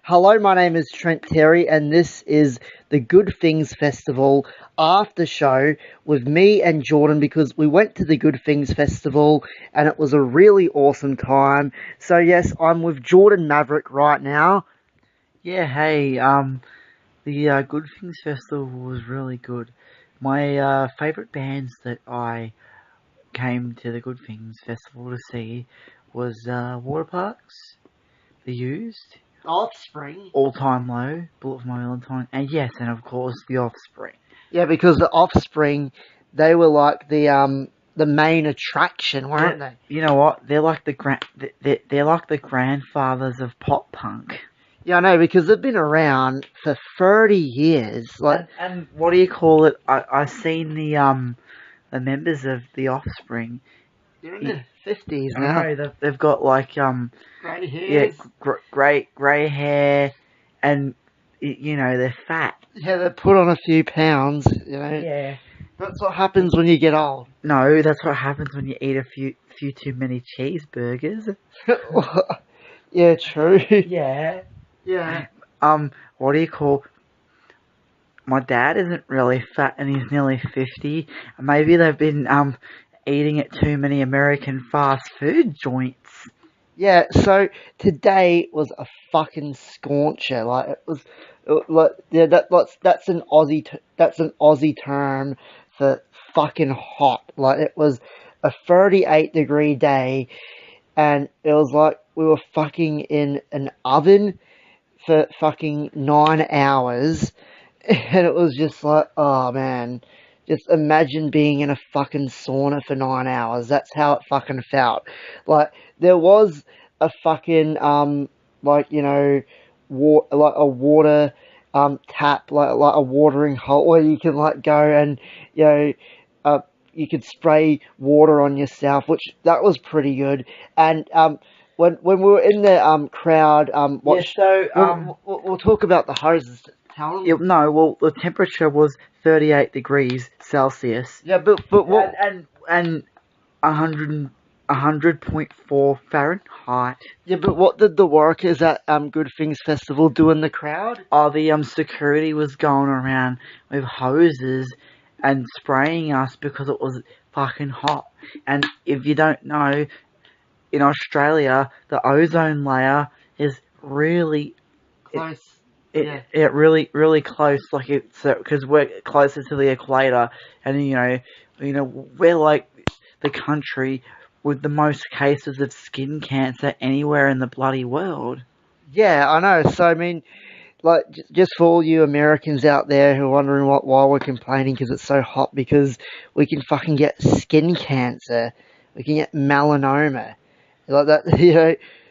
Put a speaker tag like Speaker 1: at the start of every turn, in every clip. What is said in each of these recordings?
Speaker 1: Hello, my name is Trent Terry, and this is the Good Things Festival after show with me and Jordan because we went to the Good Things Festival and it was a really awesome time. So, yes, I'm with Jordan Maverick right now.
Speaker 2: Yeah, hey, the Good Things Festival was really good. My favorite bands that I came to the Good Things Festival to see was Waterparks, The Used,
Speaker 1: Offspring.
Speaker 2: All Time Low, Bullet for My Valentine, and yes, and of course The Offspring.
Speaker 1: Yeah, because the Offspring, they were like the main attraction, weren't they?
Speaker 2: You know what? They're like they're like the grandfathers of pop punk.
Speaker 1: Yeah, I know, because they've been around for 30 years.
Speaker 2: And what do you call it? I seen the members of The Offspring.
Speaker 1: They're in their 50s
Speaker 2: I
Speaker 1: now.
Speaker 2: know they've got like
Speaker 1: Grey
Speaker 2: yeah,
Speaker 1: hairs.
Speaker 2: grey hair, and you know they're fat.
Speaker 1: Yeah, they put on a few pounds,
Speaker 2: Yeah.
Speaker 1: That's what happens when you get old.
Speaker 2: No, that's what happens when you eat a few too many cheeseburgers.
Speaker 1: Yeah, true.
Speaker 2: Yeah.
Speaker 1: Yeah.
Speaker 2: What do you call? My dad isn't really fat, and he's nearly 50. Maybe they've been eating at too many American fast food joints.
Speaker 1: Yeah, so today was a fucking scorcher. Like yeah, that's an Aussie term for fucking hot. Like it was a 38-degree day, and it was like we were fucking in an oven for fucking 9 hours, and it was just like, oh man, just imagine being in a fucking sauna for 9 hours. That's how it fucking felt. Like there was a fucking like like a water tap, like a watering hole where you can like go and you know you could spray water on yourself, which that was pretty good. And when we were in the crowd watch,
Speaker 2: So
Speaker 1: we'll talk about the hoses. Tell them.
Speaker 2: no, well the temperature was 38 degrees Celsius.
Speaker 1: Yeah, but what?
Speaker 2: And 100.4 Fahrenheit.
Speaker 1: Yeah, but what did the workers at Good Things Festival do in the crowd?
Speaker 2: Oh, the security was going around with hoses and spraying us because it was fucking hot. And if you don't know, in Australia, the ozone layer is really
Speaker 1: Close.
Speaker 2: it really close. Like it's because we're closer to the equator, and we're like the country with the most cases of skin cancer anywhere in the bloody world.
Speaker 1: Yeah, I know. So I mean, like, just for all you Americans out there who are wondering why we're complaining because it's so hot, because we can fucking get skin cancer, we can get melanoma, like that,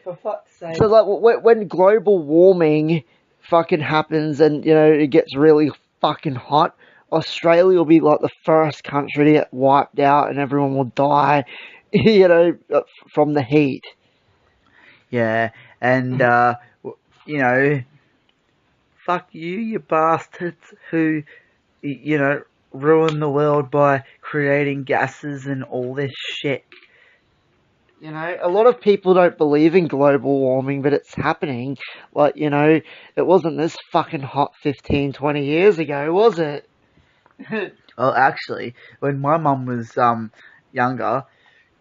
Speaker 2: For fuck's sake.
Speaker 1: So like when global warming fucking happens and it gets really fucking hot, Australia will be like the first country to get wiped out and everyone will die, from the heat.
Speaker 2: Yeah, and fuck you, you bastards who ruin the world by creating gases and all this shit.
Speaker 1: A lot of people don't believe in global warming, but it's happening. Like, it wasn't this fucking hot 15, 20 years ago, was it?
Speaker 2: Well, actually, when my mum was younger,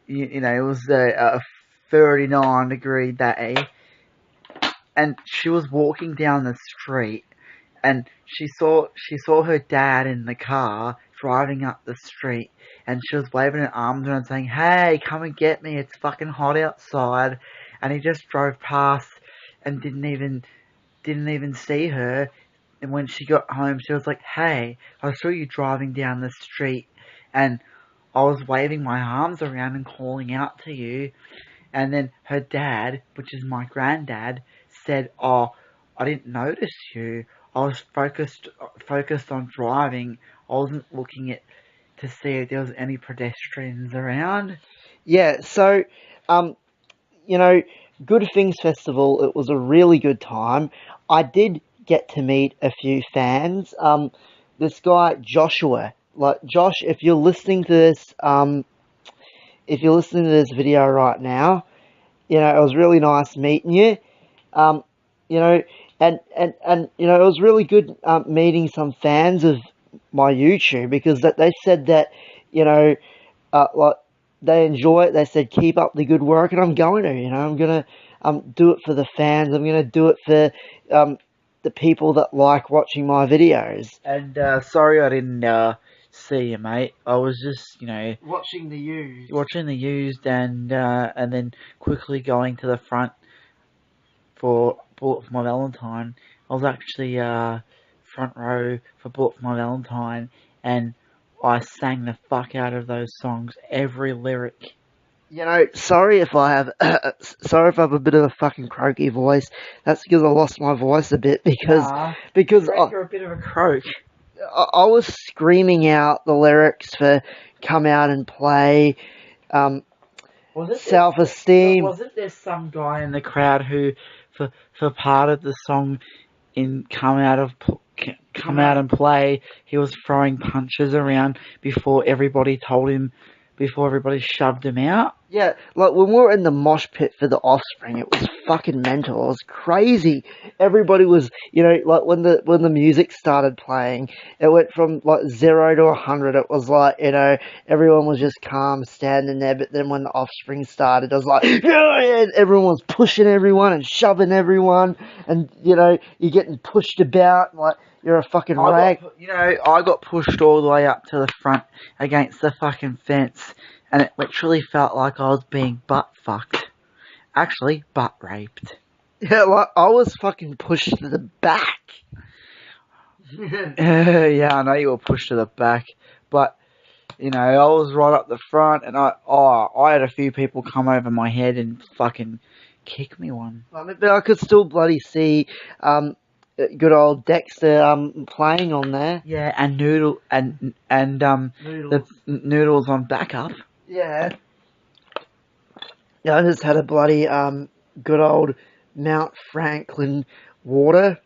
Speaker 2: it was a 39-degree day, and she was walking down the street, and she saw her dad in the car driving up the street, and she was waving her arms around saying, "Hey, come and get me, it's fucking hot outside." And he just drove past and didn't even see her. And when she got home, she was like, "Hey, I saw you driving down the street, and I was waving my arms around and calling out to you." And then her dad, which is my granddad, said, "Oh, I didn't notice you. I was focused on driving. I wasn't looking at to see if there was any pedestrians around."
Speaker 1: Yeah, so, um, Good Things Festival, it was a really good time. I did get to meet a few fans. This guy, Joshua. Like, Josh, if you're listening to this video right now, it was really nice meeting you. Um, you know, and you know, it was really good meeting some fans of my YouTube because that they said that, you know, like they enjoy it. They said keep up the good work, and I'm going to, you know, I'm gonna do it for the fans. I'm gonna do it for the people that like watching my videos.
Speaker 2: And sorry I didn't see you, mate. I was just,
Speaker 1: Watching the used.
Speaker 2: watching the used and then quickly going to the front for Bullet for My Valentine. I was actually front row for Bullet for My Valentine, and I sang the fuck out of those songs, every lyric.
Speaker 1: You know, sorry if I have, sorry if I have a bit of a fucking croaky voice. That's because I lost my voice a bit because
Speaker 2: You're a bit of a croak.
Speaker 1: I was screaming out the lyrics for "Come Out and Play," self-esteem.
Speaker 2: Wasn't there some guy in the crowd who, for part of the song, in Come Out and Play, he was throwing punches around before everybody shoved him out?
Speaker 1: Yeah, like when we were in the mosh pit for the Offspring, it was fucking mental. It was crazy. Everybody was, you know, like when the music started playing, it went from like 0 to 100. It was like, you know, everyone was just calm, standing there. But then when the Offspring started, it was like, yeah, and everyone was pushing everyone and shoving everyone, and you know, you're getting pushed about like you're a fucking rag.
Speaker 2: I got pushed all the way up to the front against the fucking fence, and it literally felt like I was being butt fucked. Actually, butt raped.
Speaker 1: Yeah, like I was fucking pushed to the back.
Speaker 2: Yeah, I know you were pushed to the back, but I was right up the front, and I had a few people come over my head and fucking kick me one.
Speaker 1: I mean, but I could still bloody see good old Dexter playing on there.
Speaker 2: Yeah, and Noodle and the Noodles on backup.
Speaker 1: Yeah. Yeah, I just had a bloody good old Mount Franklin water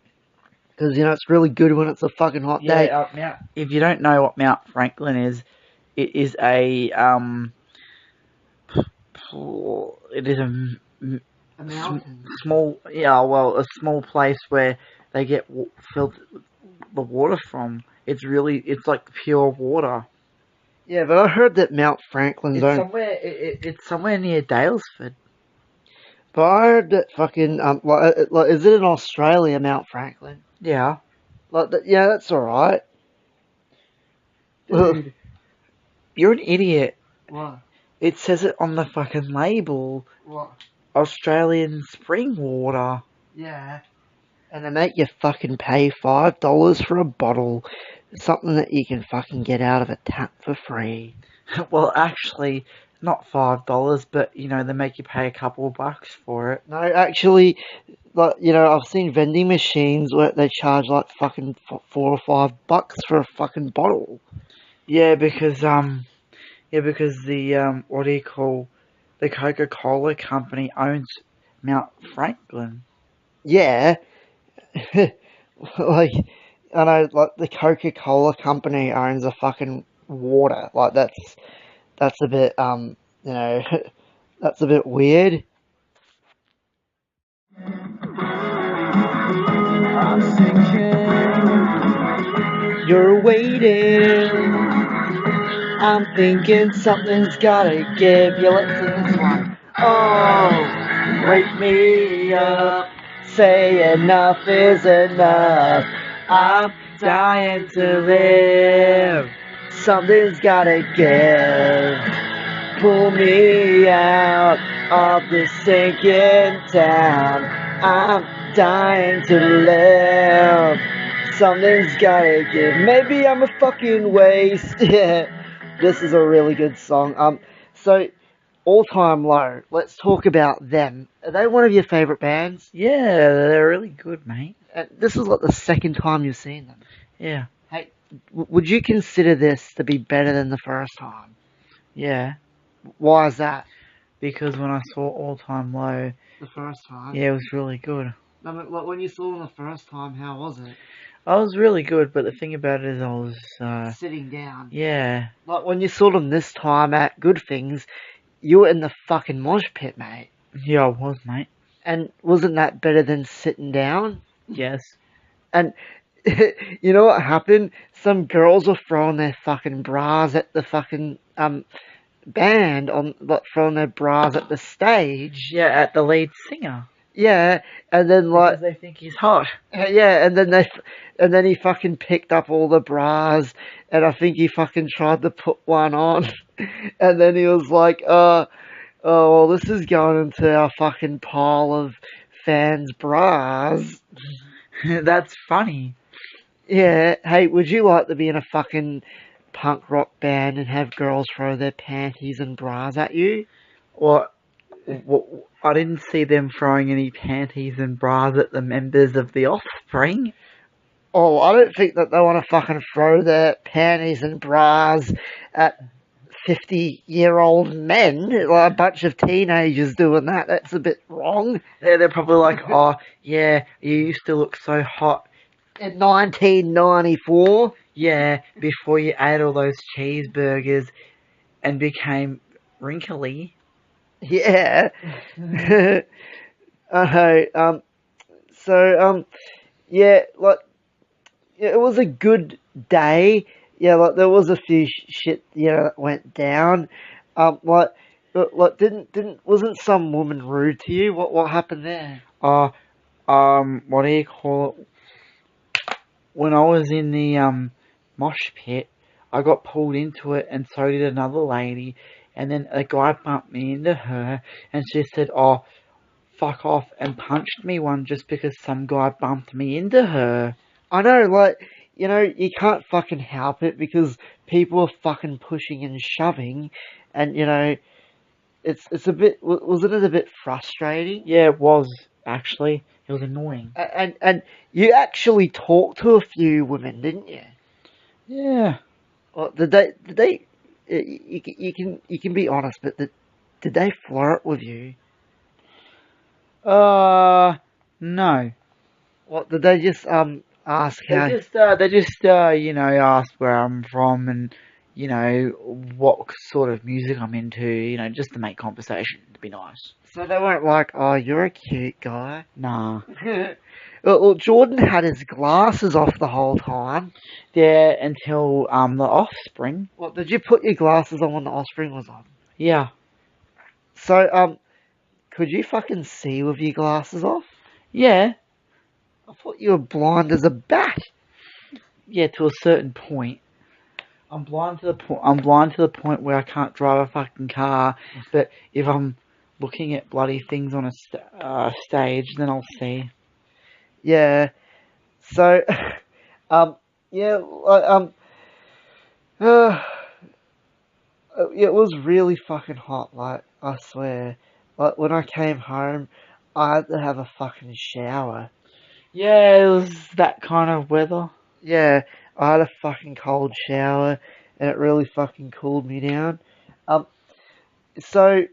Speaker 1: because you know it's really good when it's a fucking hot day.
Speaker 2: If you don't know what Mount Franklin is, it is a
Speaker 1: A mountain.
Speaker 2: a small place where they get filled the water from. It's like pure water.
Speaker 1: Yeah, but I heard that Mount Franklin's
Speaker 2: It's somewhere near Dalesford.
Speaker 1: But I heard that fucking like is it in Australia, Mount Franklin?
Speaker 2: Yeah.
Speaker 1: Yeah, that's all right.
Speaker 2: Dude, you're an idiot.
Speaker 1: What?
Speaker 2: It says it on the fucking label.
Speaker 1: What?
Speaker 2: Australian spring water.
Speaker 1: Yeah. And they make you fucking pay $5 for a bottle. Something that you can fucking get out of a tap for free.
Speaker 2: Well, actually, not $5, but they make you pay a couple of bucks for it.
Speaker 1: No, actually, like I've seen vending machines where they charge like fucking $4 or $5 for a fucking bottle.
Speaker 2: Yeah, because the what do you call, the Coca-Cola company owns Mount Franklin.
Speaker 1: Yeah. Like, I know, like, the Coca-Cola company owns a fucking water. Like, that's a bit, that's a bit weird. I'm thinking you're waiting. I'm thinking something's gotta give. Yeah, let's sing this one. Oh, wake me up. Say enough is enough. I'm dying to live. Something's gotta give. Pull me out of this sinking town. I'm dying to live. Something's gotta give. Maybe I'm a fucking waste. Yeah, this is a really good song. So All Time Low. Let's talk about them. Are they one of your favourite bands?
Speaker 2: Yeah, they're really good, mate.
Speaker 1: This is like the second time you've seen them.
Speaker 2: Yeah.
Speaker 1: Hey, would you consider this to be better than the first time?
Speaker 2: Yeah.
Speaker 1: Why is that?
Speaker 2: Because when I saw All Time Low,
Speaker 1: the first time,
Speaker 2: yeah, it was really good.
Speaker 1: No, but like when you saw them the first time, how was it?
Speaker 2: I was really good, but the thing about it is I was
Speaker 1: sitting down.
Speaker 2: Yeah.
Speaker 1: Like when you saw them this time at Good Things, you were in the fucking mosh pit, mate.
Speaker 2: Yeah, I was, mate.
Speaker 1: And wasn't that better than sitting down?
Speaker 2: Yes.
Speaker 1: And you know what happened? Some girls were throwing their fucking bras at the fucking band on, like, throwing their bras at the stage.
Speaker 2: Yeah, at the lead singer.
Speaker 1: Yeah, and then like,
Speaker 2: Because they think he's hot.
Speaker 1: yeah, and then he fucking picked up all the bras, and I think he fucking tried to put one on, and then he was like, oh, well, this is going into our fucking pile of fans' bras.
Speaker 2: That's funny.
Speaker 1: Yeah, hey, would you like to be in a fucking punk rock band and have girls throw their panties and bras at you?
Speaker 2: Or, I didn't see them throwing any panties and bras at the members of The Offspring.
Speaker 1: Oh, I don't think that they want to fucking throw their panties and bras at 50-year-old men, like a bunch of teenagers doing that. That's a bit wrong.
Speaker 2: They're probably like, oh, yeah, you used to look so hot.
Speaker 1: In 1994.
Speaker 2: Yeah, before you ate all those cheeseburgers and became wrinkly.
Speaker 1: Yeah. Yeah, like, yeah, it was a good day. Yeah, like, there was a few shit, that went down. Wasn't some woman rude to you? What happened there?
Speaker 2: What do you call it? When I was in the mosh pit, I got pulled into it, and so did another lady. And then a guy bumped me into her, and she said, "Oh, fuck off," and punched me one just because some guy bumped me into her.
Speaker 1: I know, like, you can't fucking help it because people are fucking pushing and shoving, and it's a bit. Wasn't it a bit frustrating?
Speaker 2: Yeah, it was actually. It was annoying.
Speaker 1: And you actually talked to a few women, didn't you?
Speaker 2: Yeah.
Speaker 1: Well, did they? You can be honest, but did they flirt with you?
Speaker 2: No.
Speaker 1: What did they just ask how?
Speaker 2: They just asked where I'm from and what sort of music I'm into, just to make conversation, to be nice.
Speaker 1: So they weren't like, oh, you're a cute guy.
Speaker 2: Nah.
Speaker 1: Well, Jordan had his glasses off the whole time.
Speaker 2: Yeah, until The Offspring.
Speaker 1: What, did you put your glasses on when The Offspring was on?
Speaker 2: Yeah.
Speaker 1: So could you fucking see with your glasses off?
Speaker 2: Yeah.
Speaker 1: I thought you were blind as a bat.
Speaker 2: Yeah, to a certain point. I'm blind to the point where I can't drive a fucking car. But if I'm looking at bloody things on a stage, then I'll see.
Speaker 1: Yeah. So, yeah, it was really fucking hot. Like, I swear. Like, when I came home, I had to have a fucking shower.
Speaker 2: Yeah, it was that kind of weather.
Speaker 1: Yeah, I had a fucking cold shower, and it really fucking cooled me down. So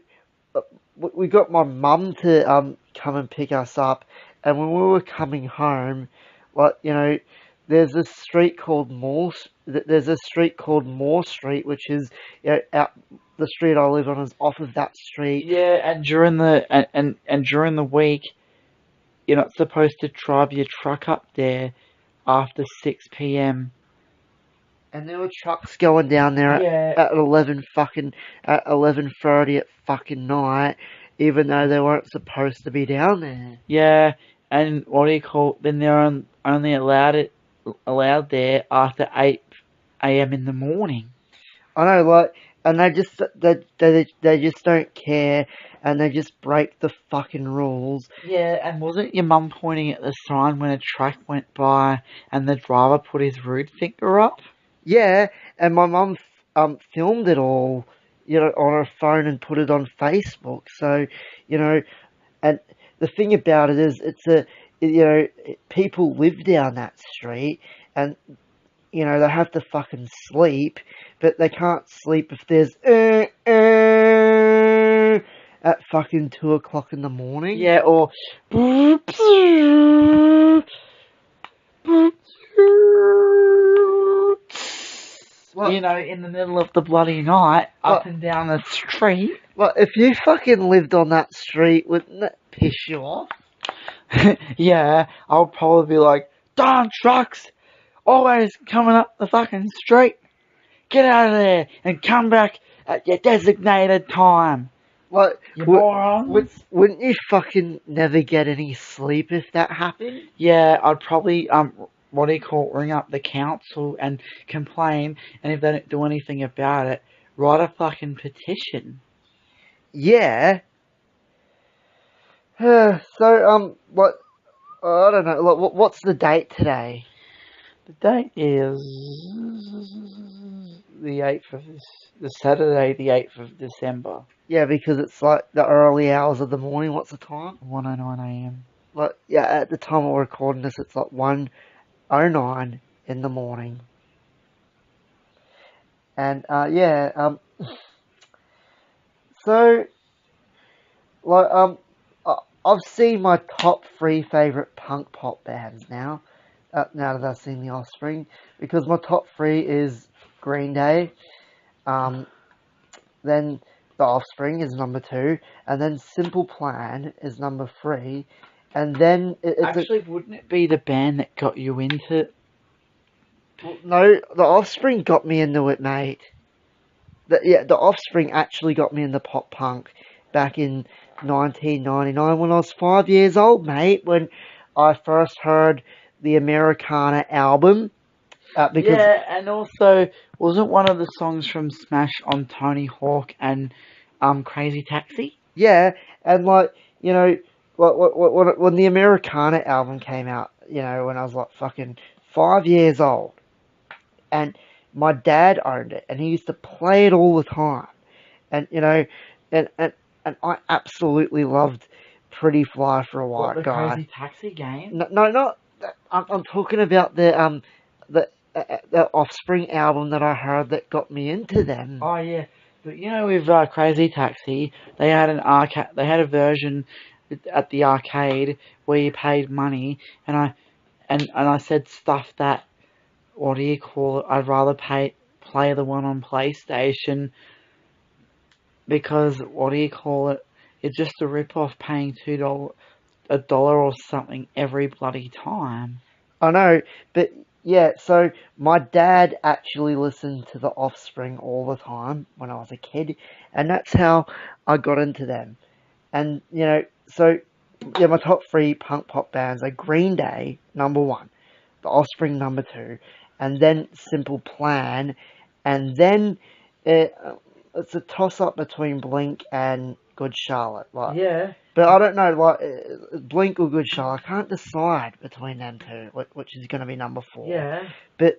Speaker 1: we got my mum to come and pick us up, and when we were coming home, like, there's a street called Moore. There's a street called Moore Street, which is out the street I live on is off of that street.
Speaker 2: Yeah, and during the week, you're not supposed to drive your truck up there after 6 p.m.
Speaker 1: And there were trucks going down there at 11:30 at fucking night, even though they weren't supposed to be down there.
Speaker 2: Yeah, and then they're only allowed there after 8 a.m. in the morning.
Speaker 1: I know, like, and they just don't care, and they just break the fucking rules.
Speaker 2: Yeah, and wasn't your mum pointing at the sign when a truck went by and the driver put his rude finger up?
Speaker 1: Yeah, and my mum filmed it all, on her phone and put it on Facebook. So, and the thing about it is, people live down that street, and they have to fucking sleep, but they can't sleep if there's at fucking 2 o'clock in the morning.
Speaker 2: Yeah, or in the middle of the bloody night, up and down the street.
Speaker 1: Well, if you fucking lived on that street, piss you off?
Speaker 2: Yeah, I'll probably be like, darn trucks, always coming up the fucking street. Get out of there and come back at your designated time.
Speaker 1: Like,
Speaker 2: You morons.
Speaker 1: wouldn't you fucking never get any sleep if that happened?
Speaker 2: Yeah, I'd probably, ring up the council and complain, and if they don't do anything about it, write a fucking petition.
Speaker 1: Yeah. So, what, I don't know, like, what's the date today?
Speaker 2: The date is the Saturday, the 8th of December.
Speaker 1: Yeah, because it's like the early hours of the morning. What's the time?
Speaker 2: 1:09 a.m.
Speaker 1: Like, yeah, at the time we're recording this, it's like 1:09 in the morning. And, so, like, I've seen my top 3 favourite punk pop bands now that I've seen The Offspring, because my top 3 is Green Day, then The Offspring is number 2, and then Simple Plan is number 3, and then
Speaker 2: wouldn't it be the band that got you into?
Speaker 1: No, The Offspring got me into it, mate. The Offspring actually got me into pop punk back in 1999 when I was 5 years old, mate, when I first heard the Americana album.
Speaker 2: Yeah, and also, wasn't one of the songs from Smash on Tony Hawk and Crazy Taxi?
Speaker 1: Yeah, and like, you know, when the Americana album came out, you know, when I was like fucking 5 years old, and my dad owned it, and he used to play it all the time, and you know, and I absolutely loved Pretty Fly for a White Guy.
Speaker 2: Crazy Taxi game?
Speaker 1: No, not. I'm talking about the Offspring album that I heard that got me into them.
Speaker 2: Oh yeah, but you know, with Crazy Taxi, they had a version at the arcade where you paid money, and I said stuff that, what do you call it? I'd rather play the one on PlayStation, because what do you call it? It's just a rip off paying $2 or something every bloody time.
Speaker 1: I know, but yeah, so my dad actually listened to the Offspring all the time when I was a kid, and that's how I got into them. And you know, so yeah, my top 3 punk pop bands are Green Day, number 1, The Offspring, number 2, and then Simple Plan, and then it's a toss up between Blink and Good Charlotte. Like,
Speaker 2: Yeah.
Speaker 1: but I don't know, like Blink or Good Charlotte. I can't decide between them two, which is going to be number 4.
Speaker 2: Yeah.
Speaker 1: But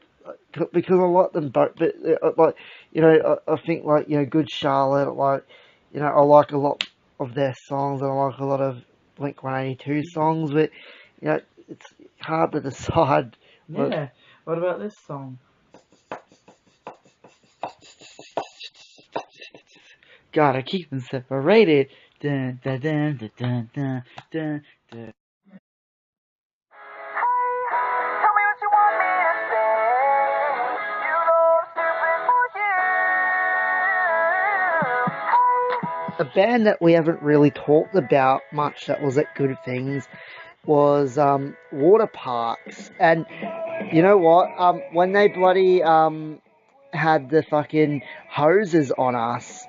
Speaker 1: because I like them both, but like, you know, I think like, you know, Good Charlotte, like, you know, I like a lot of their songs, and I like a lot of Blink 182 songs, but you know, it's hard to decide.
Speaker 2: Yeah. What about this song? Gotta keep them separated. Dun, dun, dun, dun, dun, dun, dun, dun.
Speaker 1: A band that we haven't really talked about much that was at Good Things was Water Parks. And you know what? When they bloody had the fucking hoses on us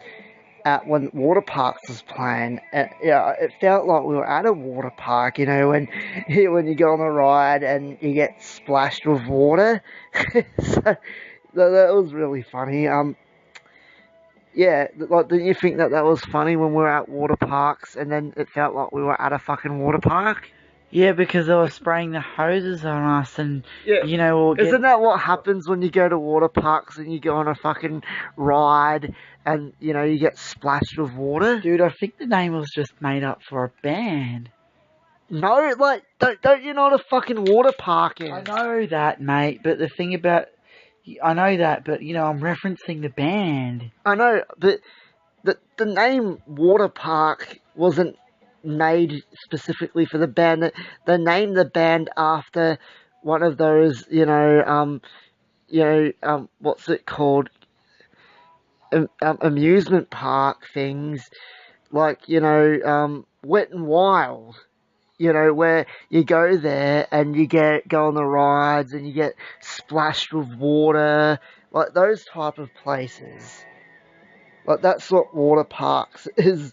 Speaker 1: when Water Parks was playing, it felt like we were at a water park, you know, when you go on a ride and you get splashed with water. So that was really funny. Yeah, like, didn't you think that was funny when we were at water parks and then it felt like we were at a fucking water park?
Speaker 2: Yeah, because they were spraying the hoses on us, and
Speaker 1: Yeah.
Speaker 2: you know,
Speaker 1: Isn't that what happens when you go to water parks and you go on a fucking ride and, you know, you get splashed with water?
Speaker 2: Dude, I think the name was just made up for a band.
Speaker 1: No, like, don't you know what a fucking water park is?
Speaker 2: I know that, mate, but the thing about... I know that, but, you know, I'm referencing the band.
Speaker 1: I know, but the name Water Park wasn't made specifically for the band. They named the band after one of those, what's it called? Amusement park things, like, you know, Wet and Wild. You know, where you go there and you go on the rides and you get splashed with water, like those type of places. Like that's what water parks is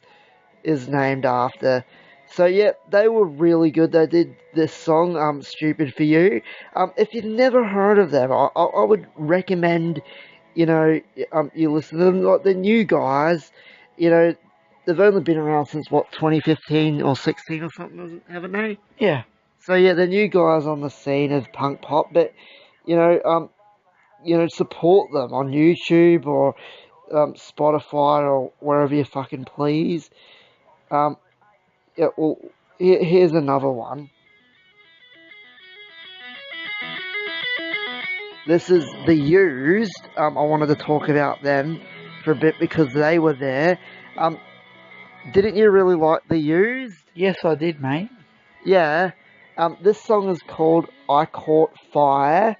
Speaker 1: named after. So yeah, they were really good. They did this song, "Stupid for You." If you've never heard of them, I would recommend, you know, you listen to them. Like the new guys, you know, they've only been around since what 2015 or 16 or something, haven't they?
Speaker 2: Yeah.
Speaker 1: So yeah, the new guys on the scene of punk pop, but you know, support them on YouTube or Spotify or wherever you fucking please. Yeah, well, here's another one. This is The Used. I wanted to talk about them for a bit because they were there. Didn't you really like The Used?
Speaker 2: Yes, I did, mate.
Speaker 1: Yeah. This song is called I Caught Fire.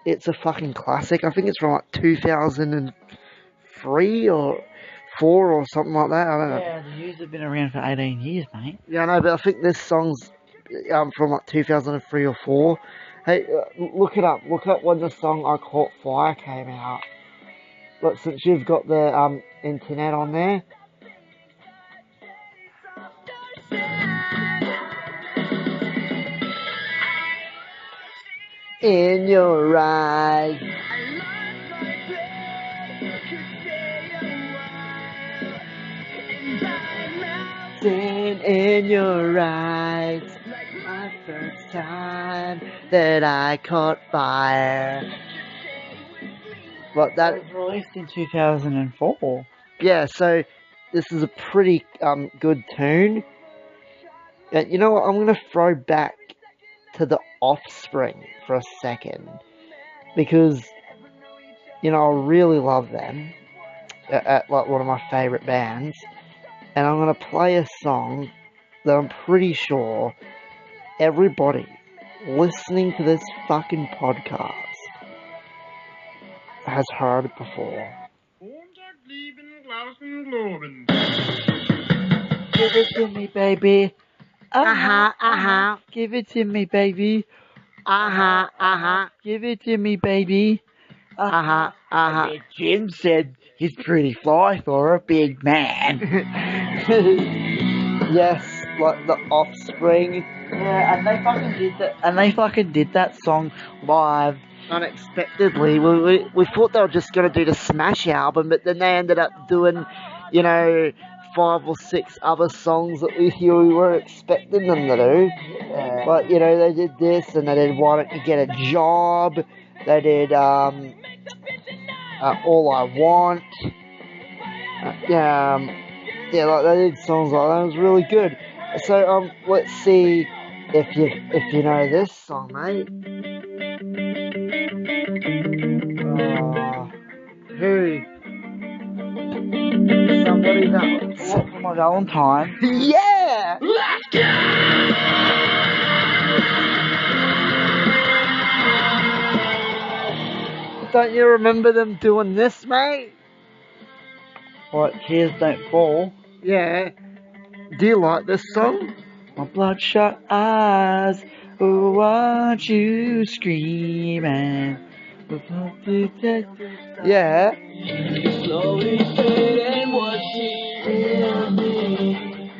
Speaker 1: It's a fucking classic. I think it's from like 2003 or 4 or something like that. I don't know.
Speaker 2: Yeah, the Used have been around for 18 years, mate.
Speaker 1: Yeah, I know, but I think this song's from like 2003 or 4. Hey, look it up. Look up when the song I Caught Fire came out. Look, since you've got the internet on there. In your eyes. In your eyes. My first time that I caught fire. What that
Speaker 2: It was released in 2004.
Speaker 1: Yeah, so this is a pretty good tune. And you know what? I'm gonna throw back to the Offspring for a second because you know I really love them at like one of my favorite bands, and I'm gonna play a song that I'm pretty sure everybody listening to this fucking podcast has heard it before.
Speaker 2: Give it to me, baby. Give it to me, baby. Give it to me, baby. Jim said he's pretty fly for a big man.
Speaker 1: Yes, like the Offspring.
Speaker 2: Yeah, and they fucking did that. And they fucking did that song live.
Speaker 1: Unexpectedly, we thought they were just gonna do the Smash album, but then they ended up doing, you know, 5 or 6 other songs that we were expecting them to do.
Speaker 2: Yeah.
Speaker 1: But you know, they did this, and they did Why Don't You Get a Job? They did All I Want. Yeah, like they did songs like that. It was really good. So let's see if you know this song, mate. Who? Somebody that.
Speaker 2: What for my Valentine?
Speaker 1: Yeah!
Speaker 3: Let's go!
Speaker 1: Don't you remember them doing this, mate?
Speaker 2: What, Tears Don't Fall?
Speaker 1: Yeah. Do you like this song?
Speaker 2: My bloodshot eyes, oh, watch you screaming.
Speaker 1: Yeah.
Speaker 3: Slowly fading what she will be.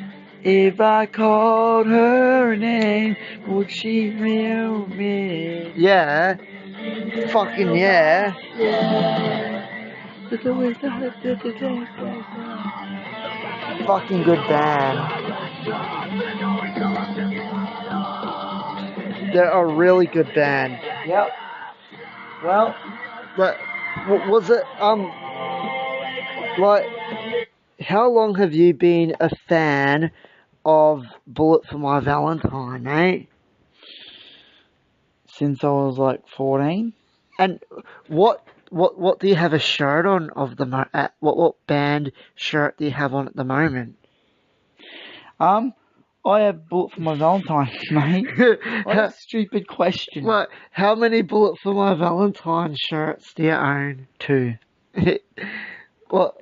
Speaker 2: If I called her name, would she hear me?
Speaker 1: Yeah. Fucking yeah. Fucking good band. They're a really good band.
Speaker 2: Yep. Well,
Speaker 1: But was it like how long have you been a fan of Bullet for My Valentine, mate?
Speaker 2: since I was like 14.
Speaker 1: And what do you have a shirt on of the what band shirt do you have on at the moment?
Speaker 2: I have Bullet for My Valentine, mate. What a stupid question.
Speaker 1: What? How many Bullet for My Valentine shirts do you own?
Speaker 2: 2.
Speaker 1: What?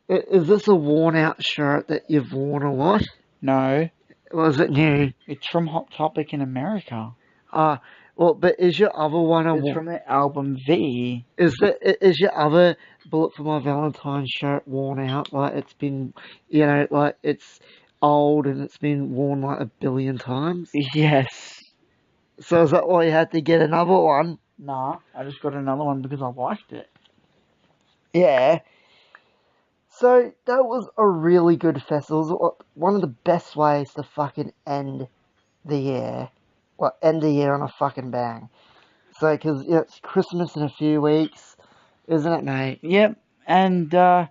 Speaker 1: Is this a worn out shirt that you've worn a lot?
Speaker 2: No,
Speaker 1: Was it new?
Speaker 2: it's from Hot Topic in America.
Speaker 1: Well, but is your other one a
Speaker 2: It's from the album V.
Speaker 1: is your other Bullet for My Valentine shirt worn out? Like it's been, like it's old and it's been worn like a billion times.
Speaker 2: Yes.
Speaker 1: So is that why you had to get another one?
Speaker 2: Nah, I just got another one because I liked it.
Speaker 1: Yeah. So that was a really good festival. It was one of the best ways to fucking end the year. Well, end the year on a fucking bang. So, because it's Christmas in a few weeks, isn't it, mate?
Speaker 2: Yep, and we'll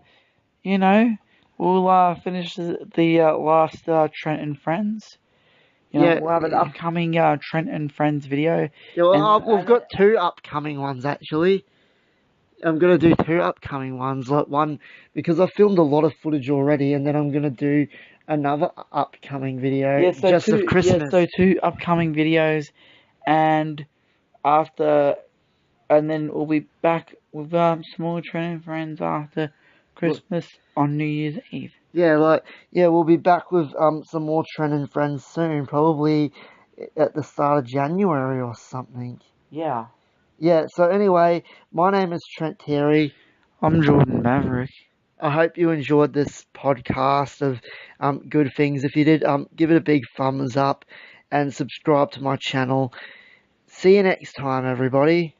Speaker 2: finish the last Trent and Friends.
Speaker 1: Yeah.
Speaker 2: We'll have an upcoming Trent and Friends video.
Speaker 1: Yeah, well,
Speaker 2: And-
Speaker 1: we've got two upcoming ones actually. I'm gonna do two upcoming ones. Like one because I filmed a lot of footage already, and then I'm gonna do another upcoming video
Speaker 2: Yeah, so
Speaker 1: just
Speaker 2: two,
Speaker 1: of Christmas.
Speaker 2: Yeah, so two upcoming videos, and then we'll be back with small Trent and Friends after Christmas on New Year's Eve.
Speaker 1: Yeah, we'll be back with some more Trent and Friends soon, probably at the start of January or something.
Speaker 2: Yeah.
Speaker 1: Yeah, so anyway, my name is Trent Terry.
Speaker 2: I'm Jordan Maverick.
Speaker 1: I hope you enjoyed this podcast of good things. If you did, give it a big thumbs up and subscribe to my channel. See you next time, everybody.